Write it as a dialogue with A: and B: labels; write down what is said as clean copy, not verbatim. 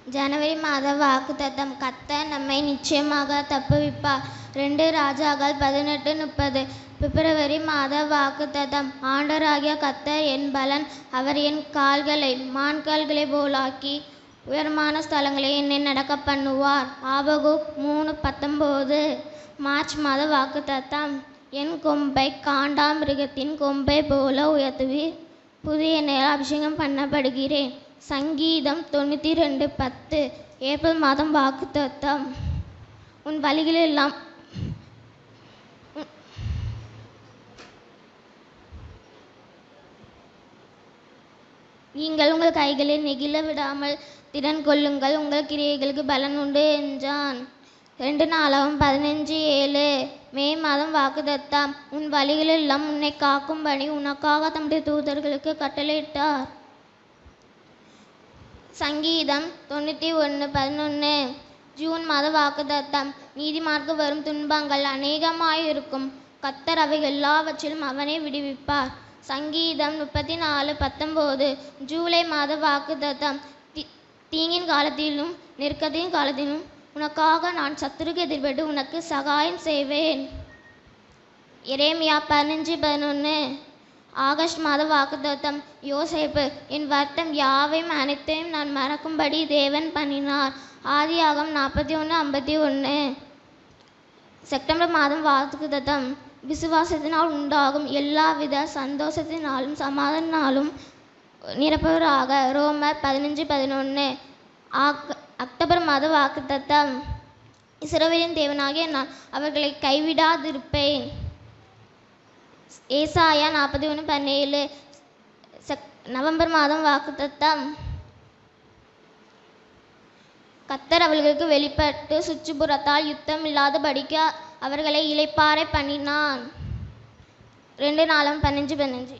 A: ஜனவரி மாத வாக்குத்தத்தம். கர்த்தர் நம்மை நிச்சயமாக தப்புவிப்பார். 2 ராஜாக்கள் 18:30. பிப்ரவரி மாத வாக்குத்தத்தம். ஆண்டவராகிய கர்த்தர் என் பலன். அவர் என் கால்களை மான்கால்களைப் போலாக்கி உயரமான ஸ்தலங்களில் என்னை நடக்க பண்ணுவார். ஆபகுக் 3:19. மார்ச் மாத வாக்குத்தத்தம். என் கொம்பை காண்டாமிருகத்தின் கொம்பை போல உயர்த்துவீர். புதிய எண்ணெயால் அபிஷேகம் பண்ணப்படுகிறேன். சங்கீதம் 92:10. ஏப்ரல் மாதம் வாக்குத்தத்தம். உன் வழிகளெல்லாம் நீங்கள் உங்கள் கைகளை நெகிழ விடாமல் திடன் கொள்ளுங்கள், உங்கள் கிரியைகளுக்கு பலன் உண்டு என்றான். 2 நாளாகவும் 15:7. மே மாதம் வாக்குத்தத்தம். உன் வழிகளெல்லாம் உன்னை காக்கும்படி உனக்காக தம்முடைய தூதர்களுக்கு கட்டளையிட்டார். சங்கீதம் 91:11. ஜூன் மாத வாக்குத்தத்தம். நீதிமானுக்கு வரும் துன்பங்கள் அநேகமாயிருக்கும். கர்த்தர் அவைகள் எல்லாவற்றிலும் அவனை விடுவிப்பார். சங்கீதம் 34:19. ஜூலை மாத வாக்குத்தத்தம். தீங்கின் காலத்திலும் நெருக்கத்தின் காலத்திலும் உனக்காக நான் சத்துருக்கு எதிர்பட்டு உனக்கு சகாயம் செய்வேன். எரேமியா 15:11. ஆகஸ்ட் மாத வாக்குத்தத்தம். யோசேப்பு. என் வருத்தம் யாவையும் அனைத்தையும் நான் மறக்கும்படி தேவன் பண்ணினார். ஆதியாகமம் 41:51. செப்டம்பர் மாதம் வாக்குத்தத்தம். விசுவாசத்தினால் உண்டாகும் எல்லாவித சந்தோஷத்தினாலும் சமாதானத்தினாலும் நிரப்புவராக. ரோமர் 15:11. அக்டோபர் மாத வாக்குத்தத்தம். இஸ்ரவேலின் தேவனாகிய நான் அவர்களை கைவிடாதிருப்பேன். ஏசாயா 41:17. நவம்பர் மாதம் வாக்குத்தத்தம். கர்த்தர் அவர்களுக்கு வெளிப்பட்டு சுற்றுப்புறத்தால் யுத்தம் இல்லாதபடிக்கு அவர்களை இளைப்பாற பண்ணினான். 2 நாளாகவும் 15:15.